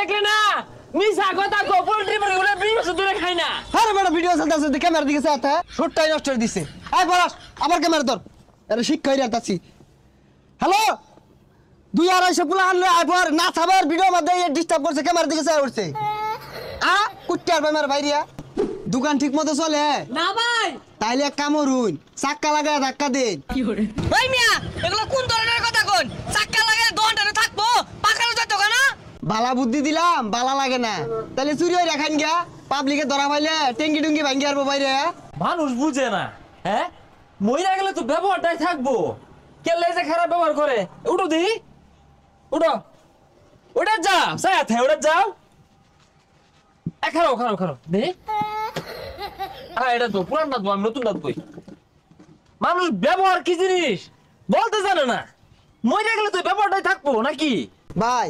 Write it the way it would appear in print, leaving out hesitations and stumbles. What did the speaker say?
দেখলে না মিছা কথা কো পোল্ট্রি মুরগিগুলো 20 বছর ধরে খাই না। আরে বড় ভিডিও চলতেছে তুই ক্যামেরা দিকে চাতা শুটটাই নষ্ট করে দিছে। আই বলাস আবার ক্যামেরা ধর। আরে শিক্ষা হইরা তাছি। হ্যালো 2-250 পোলা আনলে আইবার না থাবার ভিডিও মধ্যে ডিস্টার্ব করছে ক্যামেরা দিকে চাই উঠছে। কুট্টি আর আমার বাইরিয়া দোকান ঠিক মতো চলে না ভাই তাইলে এক কাম করুন চাক্কা লাগায় ধাক্কা দেন। ওই মিয়া এগুলো কোন ধরনের কথা কোন? চাক্কা লাগায় দোকানটারে থাকবো পাকানো যেত কেন? বালা বুদ্ধি দিলাম বালা লাগে না তাহলে চুরি হয়ে রাখান গিয়া পাবলিকে ধরা পাইলে টেঙ্গি টুঙ্গি ভাঙ্গি আরবো বাইরে। মানুষ বুঝে না হ্যাঁ মইরা গেলে তো ব্যবহারটাই থাকবো কেলে যে খারাপ ব্যবহার করে উঠো দি উঠো ওটা যাও সাথে ওটা যাও খারাপ খারাপ খারাপ দে এটা তো পুরান না তো আমি নতুন না কই মানুষ ব্যবহার কি জিনিস বলতে জানে না মইরা গেলে তো ব্যবহারটাই থাকবো নাকি ভাই